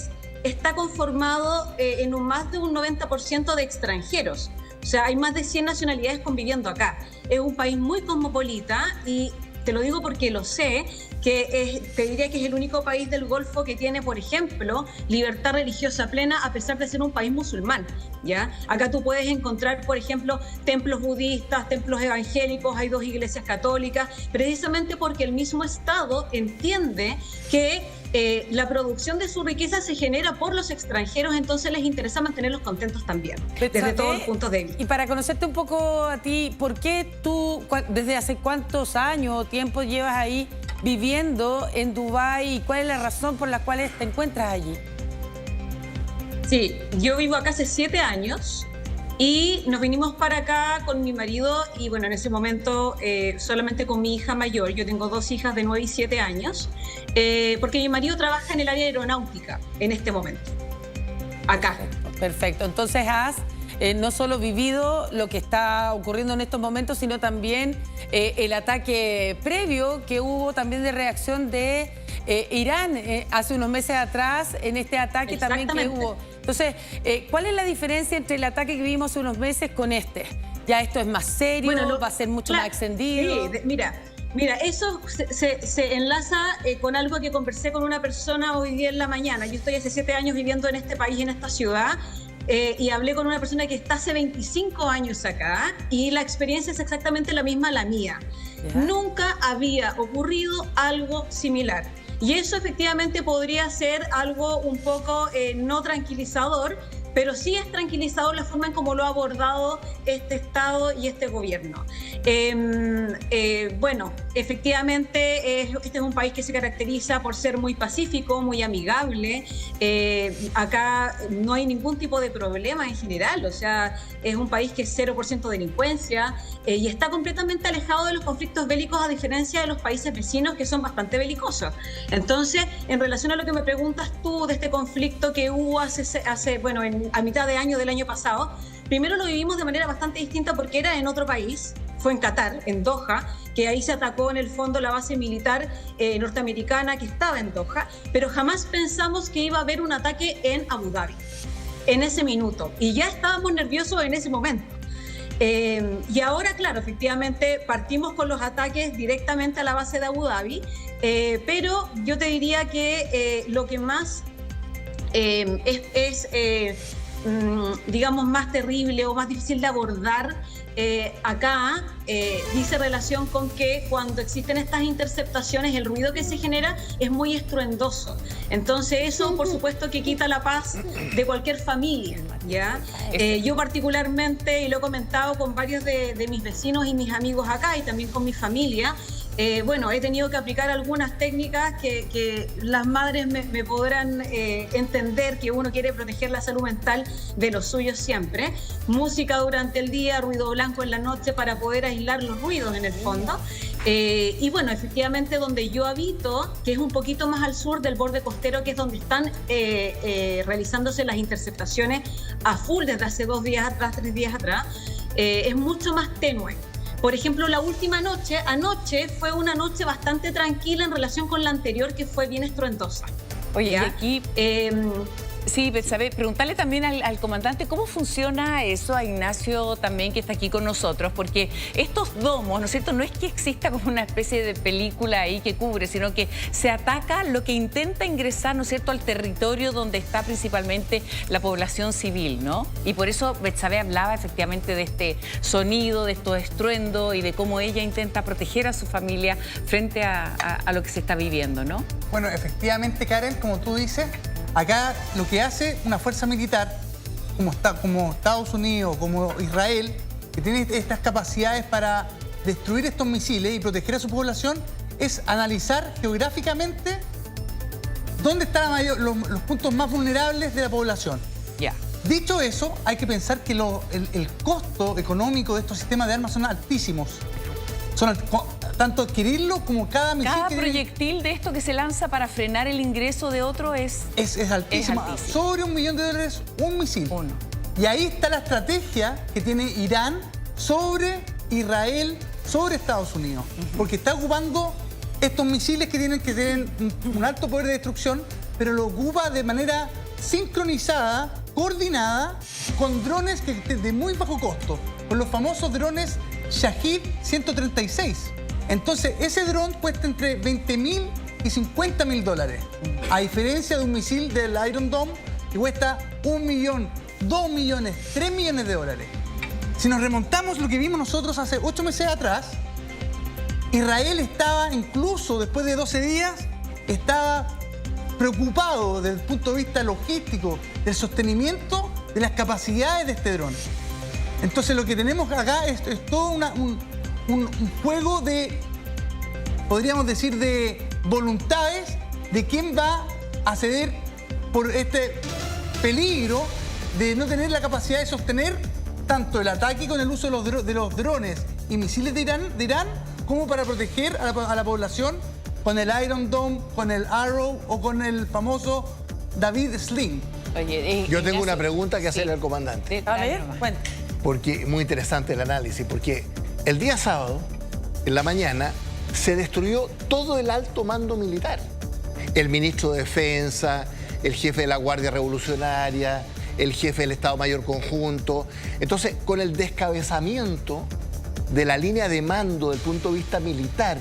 S10: está conformado en más de un 90% de extranjeros. O sea, hay más de 100 nacionalidades conviviendo acá. Es un país muy cosmopolita y te lo digo porque lo sé, te diría que es el único país del Golfo que tiene, por ejemplo, libertad religiosa plena a pesar de ser un país musulmán, ¿ya? Acá tú puedes encontrar, por ejemplo, templos budistas, templos evangélicos, hay 2 iglesias católicas, precisamente porque el mismo Estado entiende que la producción de su riqueza se genera por los extranjeros, entonces les interesa mantenerlos contentos también, desde todos los puntos de vista.
S4: Y para conocerte un poco a ti, ¿por qué tú, desde hace cuántos años o tiempo llevas ahí viviendo en Dubái y cuál es la razón por la cual te encuentras allí?
S10: Sí, yo vivo acá hace 7 años. Y nos vinimos para acá con mi marido y bueno, en ese momento solamente con mi hija mayor. Yo tengo 2 hijas de 9 y 7 años, porque mi marido trabaja en el área aeronáutica en este momento, acá.
S4: Perfecto. Entonces has no solo vivido lo que está ocurriendo en estos momentos, sino también el ataque previo que hubo también de reacción de Irán hace unos meses atrás en este ataque también que hubo. Entonces, ¿cuál es la diferencia entre el ataque que vimos hace unos meses con este? ¿Ya esto es más serio? Bueno, ¿va a ser mucho más extendido?
S10: Sí, mira, eso se enlaza con algo que conversé con una persona hoy día en la mañana. Yo estoy hace 7 años viviendo en este país, en esta ciudad, y hablé con una persona que está hace 25 años acá y la experiencia es exactamente la misma a la mía. Nunca había ocurrido algo similar. Y eso efectivamente podría ser algo un poco no tranquilizador, pero sí es tranquilizador la forma en cómo lo ha abordado este Estado y este gobierno. Bueno, efectivamente este es un país que se caracteriza por ser muy pacífico, muy amigable. Acá no hay ningún tipo de problema en general, o sea, es un país que es 0% delincuencia y está completamente alejado de los conflictos bélicos, a diferencia de los países vecinos que son bastante belicosos. Entonces, en relación a lo que me preguntas tú de este conflicto que hubo a mitad de año del año pasado, primero lo vivimos de manera bastante distinta porque era en otro país, fue en Qatar, en Doha, que ahí se atacó en el fondo la base militar norteamericana que estaba en Doha, pero jamás pensamos que iba a haber un ataque en Abu Dhabi, en ese minuto, y ya estábamos nerviosos en ese momento. Y ahora, claro, efectivamente partimos con los ataques directamente a la base de Abu Dhabi, pero yo te diría que lo que más digamos, más terrible o más difícil de abordar acá dice relación con que cuando existen estas interceptaciones el ruido que se genera es muy estruendoso. Entonces eso por supuesto que quita la paz de cualquier familia, ¿ya? Yo particularmente, y lo he comentado con varios de mis vecinos y mis amigos acá y también con mi familia, bueno, he tenido que aplicar algunas técnicas que las madres me podrán entender, que uno quiere proteger la salud mental de los suyos siempre. Música durante el día, ruido blanco en la noche para poder aislar los ruidos en el fondo. Y bueno, efectivamente donde yo habito, que es un poquito más al sur del borde costero, que es donde están realizándose las interceptaciones a full desde hace 2 días atrás, 3 días atrás, es mucho más tenue. Por ejemplo, la última noche, anoche, fue una noche bastante tranquila en relación con la anterior, que fue bien estruendosa.
S1: Oye, y aquí... Sí, Betsabe, preguntarle también al comandante cómo funciona eso, a Ignacio también que está aquí con nosotros, porque estos domos, ¿no es cierto? No es que exista como una especie de película ahí que cubre, sino que se ataca lo que intenta ingresar, ¿no es cierto?, al territorio donde está principalmente la población civil, ¿no? Y por eso Betsabe hablaba efectivamente de este sonido, de estos estruendos y de cómo ella intenta proteger a su familia frente a lo que se está viviendo, ¿no?
S3: Bueno, efectivamente, Karen, como tú dices, acá lo que hace una fuerza militar, como Estados Unidos, como Israel, que tiene estas capacidades para destruir estos misiles y proteger a su población, es analizar geográficamente dónde están los puntos más vulnerables de la población.
S1: Ya.
S3: Dicho eso, hay que pensar que el costo económico de estos sistemas de armas son altísimos. Tanto adquirirlo como cada misil.
S1: Cada proyectil de esto que se lanza para frenar el ingreso de otro es
S3: altísimo. Sobre $1 millón, un misil.
S1: Uno.
S3: Y ahí está la estrategia que tiene Irán sobre Israel, sobre Estados Unidos. Porque está ocupando estos misiles que tienen un alto poder de destrucción, pero lo ocupa de manera sincronizada, coordinada, con drones de muy bajo costo, con los famosos drones Shahid 136. Entonces, ese dron cuesta entre $20.000 y $50.000, a diferencia de un misil del Iron Dome que cuesta $1 millón, $2 millones, $3 millones. Si nos remontamos lo que vimos nosotros hace 8 meses atrás, Israel estaba, incluso después de 12 días, estaba preocupado desde el punto de vista logístico, del sostenimiento de las capacidades de este dron. Entonces lo que tenemos acá es todo un juego de, podríamos decir, de voluntades de quién va a ceder por este peligro de no tener la capacidad de sostener tanto el ataque con el uso de los drones y misiles de Irán como para proteger a la población con el Iron Dome, con el Arrow o con el famoso David Sling.
S1: Oye,
S2: yo tengo una pregunta que hacerle al comandante.
S4: A ver, cuenta.
S2: Porque muy interesante el análisis, porque el día sábado, en la mañana, se destruyó todo el alto mando militar. El ministro de Defensa, el jefe de la Guardia Revolucionaria, el jefe del Estado Mayor Conjunto. Entonces, con el descabezamiento de la línea de mando del punto de vista militar,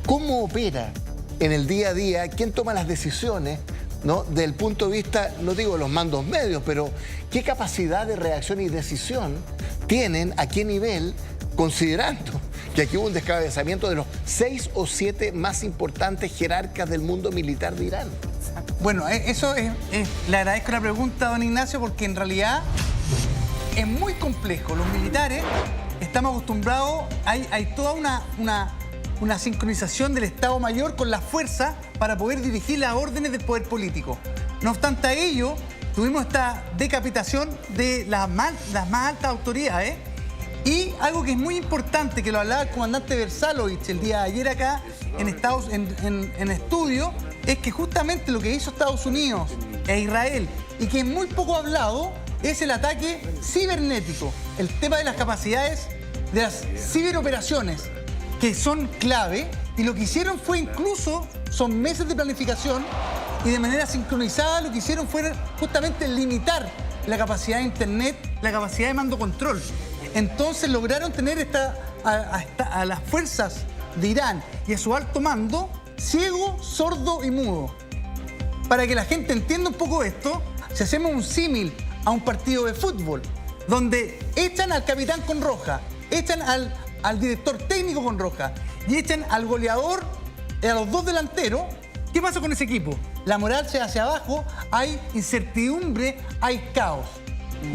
S2: ¿cómo opera en el día a día? ¿Quién toma las decisiones? ¿No? Del punto de vista, no digo los mandos medios, pero ¿qué capacidad de reacción y decisión tienen, a qué nivel, considerando que aquí hubo un descabezamiento de los 6 o 7 más importantes jerarcas del mundo militar de Irán?
S3: Bueno, eso le agradezco la pregunta, don Ignacio, porque en realidad es muy complejo. Los militares estamos acostumbrados, hay toda una sincronización del Estado Mayor con la fuerza para poder dirigir las órdenes del poder político. No obstante a ello, tuvimos esta decapitación de las más altas autoridades y algo que es muy importante, que lo hablaba el comandante Versalovich el día de ayer acá en estudio, es que justamente lo que hizo Estados Unidos e Israel, y que es muy poco hablado, es el ataque cibernético, el tema de las capacidades de las ciberoperaciones, que son clave, y lo que hicieron fue incluso, son meses de planificación, y de manera sincronizada lo que hicieron fue justamente limitar la capacidad de Internet, la capacidad de mando-control. Entonces lograron tener a las fuerzas de Irán y a su alto mando ciego, sordo y mudo. Para que la gente entienda un poco esto, si hacemos un símil a un partido de fútbol, donde echan al capitán con roja, echan al director técnico con roja y echan al goleador y a los 2 delanteros, ¿qué pasa con ese equipo? La moral se hacia abajo, hay incertidumbre, hay caos.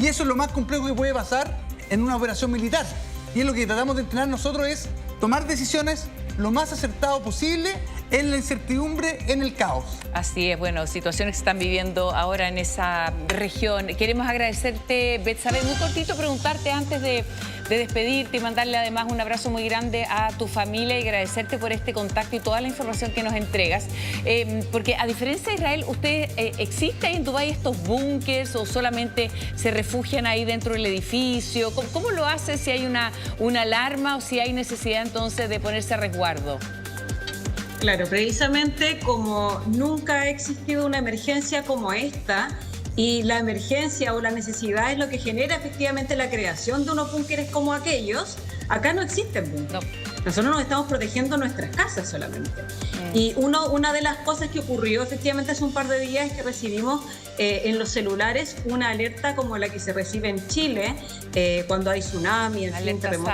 S3: Y eso es lo más complejo que puede pasar en una operación militar. Y es lo que tratamos de entrenar nosotros, es tomar decisiones lo más acertado posible en la incertidumbre, en el caos.
S1: Así es, bueno, situaciones que se están viviendo ahora en esa región. Queremos agradecerte, Betsabe, muy cortito preguntarte antes de despedirte y mandarle además un abrazo muy grande a tu familia y agradecerte por este contacto y toda la información que nos entregas. Porque a diferencia de Israel, ¿usted existe ahí en Dubái estos búnkers o solamente se refugian ahí dentro del edificio? ¿Cómo lo hace si hay una alarma o si hay necesidad entonces de ponerse a resguardo?
S10: Claro, precisamente como nunca ha existido una emergencia como esta, y la emergencia o la necesidad es lo que genera efectivamente la creación de unos búnkeres como aquellos, acá no existen búnkeres. No. Nosotros nos estamos protegiendo nuestras casas solamente. Y una de las cosas que ocurrió efectivamente hace un par de días es que recibimos en los celulares una alerta como la que se recibe en Chile cuando hay tsunami, en fin, terremoto.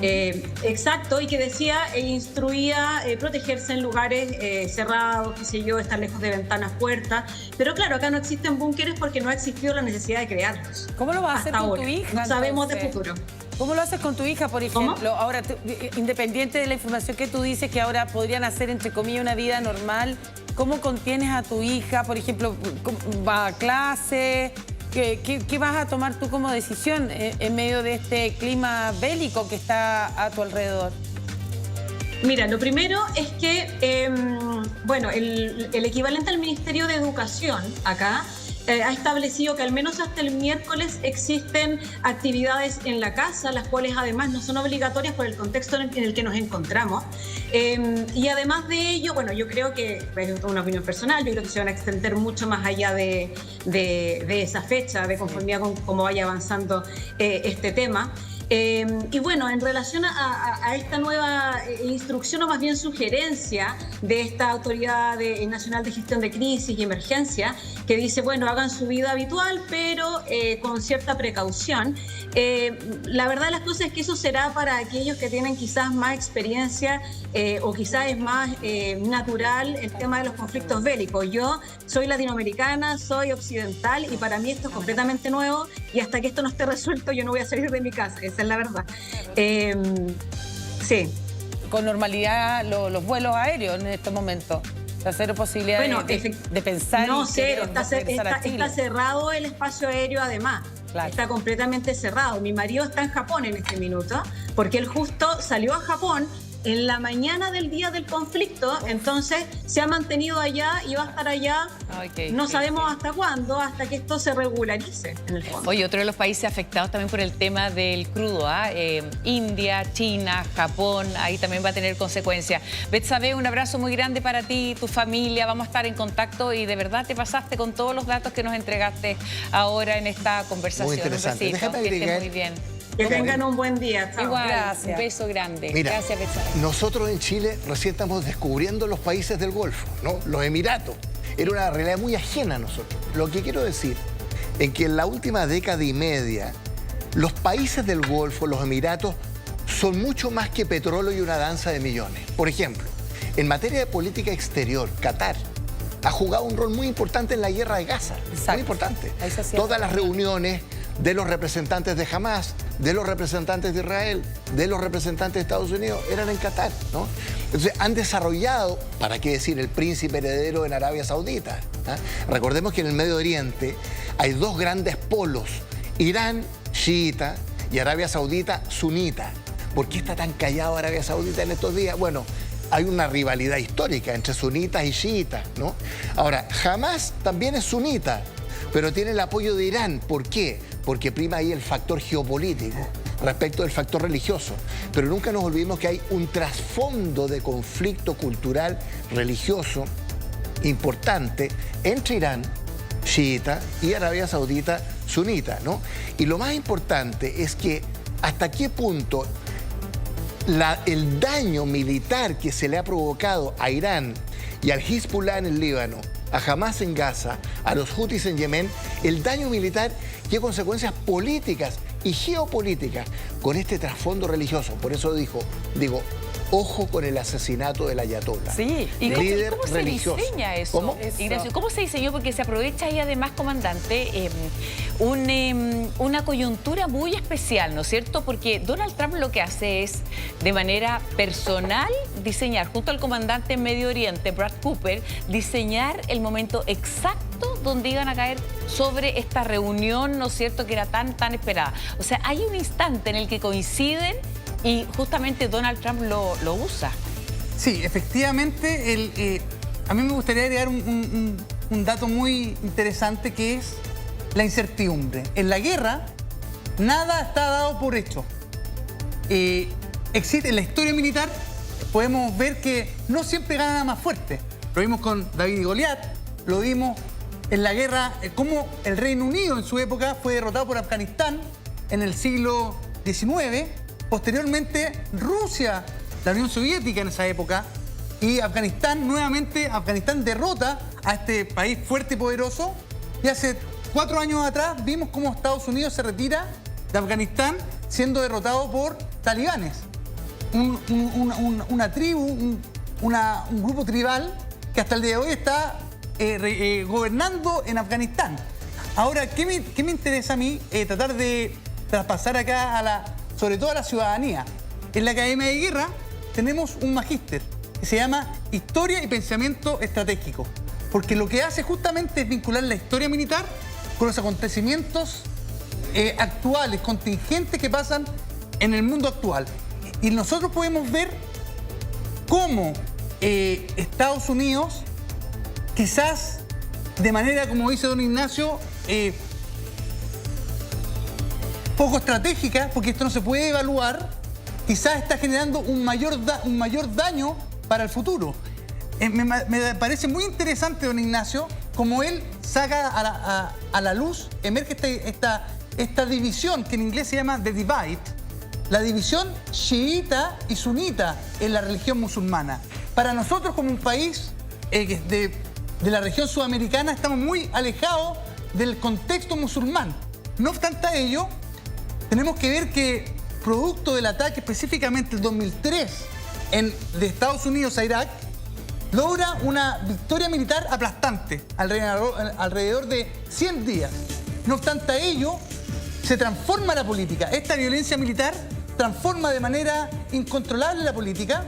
S10: Exacto, y que decía e instruía protegerse en lugares cerrados, qué sé yo, estar lejos de ventanas, puertas. Pero claro, acá no existen búnkeres porque no ha existido la necesidad de crearlos.
S4: ¿Cómo lo vas a hacer con tu hija?
S10: No sabemos de futuro.
S4: ¿Cómo lo haces con tu hija, por ejemplo? ¿Cómo? Ahora, independiente de la información que tú dices que ahora podrían hacer, entre comillas, una vida normal, ¿cómo contienes a tu hija? Por ejemplo, ¿va a clase? ¿Qué vas a tomar tú como decisión en medio de este clima bélico que está a tu alrededor?
S10: Mira, lo primero es que, bueno, el equivalente al Ministerio de Educación acá ha establecido que al menos hasta el miércoles existen actividades en la casa, las cuales además no son obligatorias por el contexto en el que nos encontramos. Y además de ello, bueno, yo creo que, es una opinión personal, yo creo que se van a extender mucho más allá de esa fecha, de conformidad con cómo vaya avanzando este tema. Y bueno, en relación a esta nueva instrucción o más bien sugerencia de esta Autoridad Nacional de Gestión de Crisis y Emergencia, que dice, bueno, hagan su vida habitual, pero con cierta precaución. La verdad de las cosas es que eso será para aquellos que tienen quizás más experiencia o quizás es más natural el tema de los conflictos bélicos. Yo soy latinoamericana, soy occidental y para mí esto es completamente nuevo y hasta que esto no esté resuelto yo no voy a salir de mi casa. Esa es la verdad. Sí.
S4: Con normalidad los vuelos aéreos en estos momentos. O sea, cero posibilidad de pensar.
S10: No, cero. Está cerrado el espacio aéreo además. Claro. Está completamente cerrado. Mi marido está en Japón en este minuto porque él justo salió a Japón en la mañana del día del conflicto, entonces se ha mantenido allá y va a estar allá, no sabemos hasta cuándo, hasta que esto se regularice en el fondo.
S1: Oye, otro de los países afectados también por el tema del crudo, India, China, Japón, ahí también va a tener consecuencias. Betsabe, un abrazo muy grande para ti, tu familia, vamos a estar en contacto y de verdad te pasaste con todos los datos que nos entregaste ahora en esta conversación.
S2: Muy interesante.
S1: Un besito, que estés muy bien.
S10: Que tengan un buen día. Chao.
S1: Igual,
S4: gracias.
S1: Un beso grande.
S2: Mira,
S1: gracias, Betsabe.
S2: Nosotros en Chile recién estamos descubriendo los países del Golfo, ¿no? Los Emiratos. Era una realidad muy ajena a nosotros. Lo que quiero decir es que en la última década y media, los países del Golfo, los Emiratos, son mucho más que petróleo y una danza de millones. Por ejemplo, en materia de política exterior, Qatar ha jugado un rol muy importante en la guerra de Gaza. Exacto. Muy importante. Todas las reuniones de los representantes de Hamas, de los representantes de Israel, de los representantes de Estados Unidos, eran en Qatar, ¿no? Entonces han desarrollado, ¿para qué decir?, el príncipe heredero en Arabia Saudita. Recordemos que en el Medio Oriente hay dos grandes polos, Irán, chiita, y Arabia Saudita, sunita. ¿Por qué está tan callado Arabia Saudita en estos días? Bueno, hay una rivalidad histórica entre sunitas y chiitas, ¿no? Ahora, Hamas también es sunita, pero tiene el apoyo de Irán. ¿Por qué? Porque prima ahí el factor geopolítico respecto del factor religioso. Pero nunca nos olvidemos que hay un trasfondo de conflicto cultural religioso importante entre Irán, chiita, y Arabia Saudita, sunita, ¿no? Y lo más importante es que hasta qué punto el daño militar que se le ha provocado a Irán y al Hezbollah en el Líbano, a Hamas en Gaza, a los Houthis en Yemen, el daño militar tiene consecuencias políticas y geopolíticas con este trasfondo religioso. Por eso digo, ojo con el asesinato del ayatollah.
S1: Sí, y
S2: líder
S1: ¿cómo
S2: religioso.
S1: Se diseña eso?
S2: ¿Cómo?
S1: Ignacio, ¿cómo se diseñó? Porque se aprovecha ahí además, comandante, una coyuntura muy especial, ¿no es cierto? Porque Donald Trump lo que hace es, de manera personal, diseñar, junto al comandante en Medio Oriente, Brad Cooper, diseñar el momento exacto donde iban a caer sobre esta reunión, ¿no es cierto?, que era tan esperada. O sea, hay un instante en el que coinciden y justamente Donald Trump lo usa.
S3: Sí, efectivamente, a mí me gustaría agregar un dato muy interesante que es la incertidumbre. En la guerra, nada está dado por hecho. Existe en la historia militar, podemos ver que no siempre gana más fuerte. Lo vimos con David y Goliat, lo vimos en la guerra, cómo el Reino Unido en su época fue derrotado por Afganistán en el siglo XIX, posteriormente Rusia, la Unión Soviética en esa época, y Afganistán, nuevamente Afganistán derrota a este país fuerte y poderoso, y hace 4 años atrás vimos cómo Estados Unidos se retira de Afganistán siendo derrotado por talibanes, una tribu, un grupo tribal que hasta el día de hoy está gobernando en Afganistán. Ahora, ¿qué me interesa a mí? Tratar de traspasar acá sobre todo a la ciudadanía. En la Academia de Guerra tenemos un magíster que se llama Historia y Pensamiento Estratégico, porque lo que hace justamente es vincular la historia militar con los acontecimientos actuales, contingentes que pasan en el mundo actual. Y nosotros podemos ver cómo Estados Unidos, quizás de manera, como dice don Ignacio, poco estratégica, porque esto no se puede evaluar, quizás está generando un mayor daño para el futuro. Me parece muy interesante, don Ignacio, como él saca a la luz, emerge esta división que en inglés se llama The Divide, la división chiita y sunita en la religión musulmana. Para nosotros, como un país de la región sudamericana, estamos muy alejados del contexto musulmán. No obstante a ello, tenemos que ver que, producto del ataque específicamente el 2003 de Estados Unidos a Irak, logra una victoria militar aplastante alrededor de 100 días. No obstante a ello, se transforma la política. Esta violencia militar transforma de manera incontrolable la política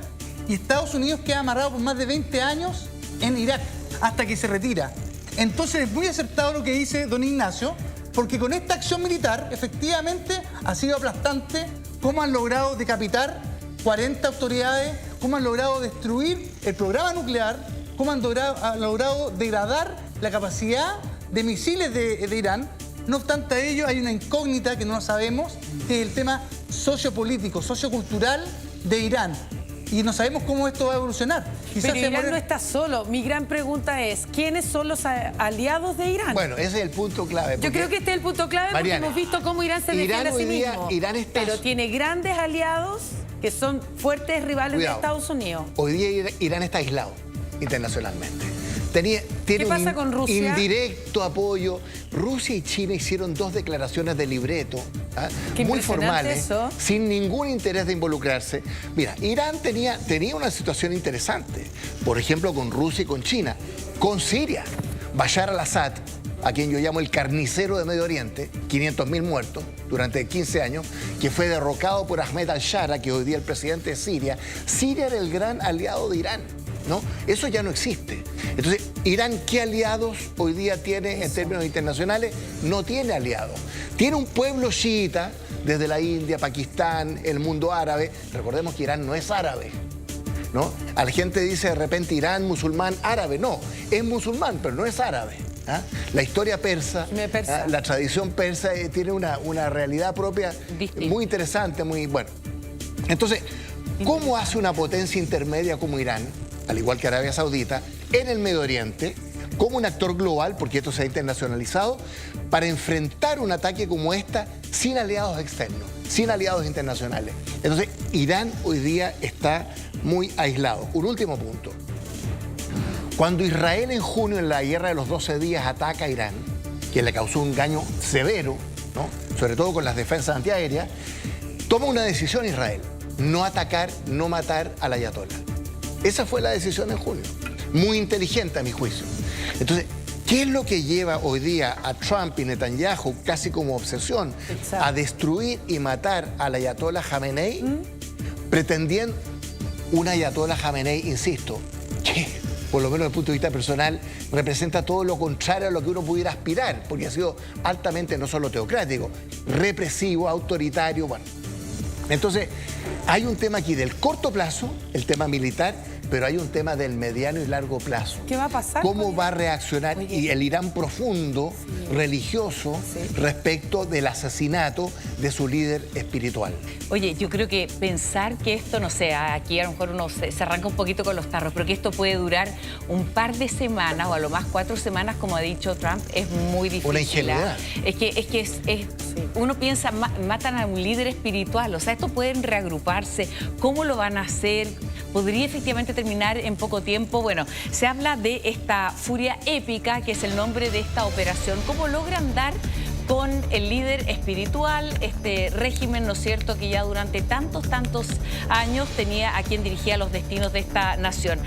S3: y Estados Unidos queda amarrado por más de 20 años en Irak hasta que se retira. Entonces es muy acertado lo que dice don Ignacio, porque con esta acción militar efectivamente ha sido aplastante cómo han logrado decapitar 40 autoridades, cómo han logrado destruir el programa nuclear, cómo han logrado degradar la capacidad de misiles de Irán. No obstante a ello, hay una incógnita que no sabemos, que es el tema sociopolítico, sociocultural de Irán. Y no sabemos cómo esto va a evolucionar.
S4: Pero Irán no está solo. Mi gran pregunta es, ¿quiénes son los aliados de Irán?
S2: Bueno, ese es el punto clave.
S4: Yo creo que este es el punto clave,
S2: Mariana,
S4: porque hemos visto cómo Irán se defiende a sí mismo. Pero tiene grandes aliados que son fuertes rivales de Estados Unidos.
S2: Hoy día Irán está aislado internacionalmente.
S4: ¿Qué pasa con Rusia?
S2: Indirecto apoyo. Rusia y China hicieron 2 declaraciones de libreto, muy formales, sin ningún interés de involucrarse. Mira, Irán tenía una situación interesante, por ejemplo, con Rusia y con China, con Siria. Bashar al-Assad, a quien yo llamo el carnicero de Medio Oriente, 500.000 muertos durante 15 años, que fue derrocado por Ahmed al-Shara, que hoy día es el presidente de Siria. Siria era el gran aliado de Irán, ¿no? Eso ya no existe. Entonces, Irán, ¿qué aliados hoy día tiene en términos internacionales? No tiene aliados. Tiene un pueblo chiita desde la India, Pakistán, el mundo árabe. Recordemos que Irán no es árabe, ¿no? A la gente dice de repente Irán, musulmán, árabe. No, es musulmán, pero no es árabe. La historia persa, la tradición persa tiene una realidad propia muy interesante, muy bueno. Entonces, ¿cómo hace una potencia intermedia como Irán, al igual que Arabia Saudita, en el Medio Oriente, como un actor global, porque esto se ha internacionalizado, para enfrentar un ataque como esta sin aliados externos, sin aliados internacionales? Entonces, Irán hoy día está muy aislado. Un último punto. Cuando Israel en junio, en la guerra de los 12 días, ataca a Irán, que le causó un daño severo, ¿no?, sobre todo con las defensas antiaéreas, toma una decisión Israel: no atacar, no matar al ayatolá. Esa fue la decisión en junio. Muy inteligente a mi juicio. Entonces, ¿qué es lo que lleva hoy día a Trump y Netanyahu, casi como obsesión, a destruir y matar al ayatolá Jamenei? Pretendiendo un ayatolá Jamenei, insisto, que por lo menos desde el punto de vista personal representa todo lo contrario a lo que uno pudiera aspirar, porque ha sido altamente no solo teocrático, represivo, autoritario, bueno. Entonces, hay un tema aquí del corto plazo, el tema militar, pero hay un tema del mediano y largo plazo.
S4: ¿Qué va a pasar?
S2: ¿Cómo va a reaccionar y el Irán profundo, religioso, respecto del asesinato de su líder espiritual?
S1: Oye, yo creo que pensar que esto, no sé, aquí a lo mejor uno se arranca un poquito con los tarros, pero que esto puede durar un par de semanas o a lo más 4 semanas, como ha dicho Trump, es muy difícil.
S2: Una ingenuidad.
S1: Es que uno piensa, matan a un líder espiritual, o sea, estos pueden reagruparse, ¿cómo lo van a hacer? ¿Podría efectivamente terminar en poco tiempo? Bueno, se habla de esta furia épica, que es el nombre de esta operación. ¿Cómo logran dar con el líder espiritual, este régimen, ¿no es cierto?, que ya durante tantos años tenía a quien dirigía los destinos de esta nación?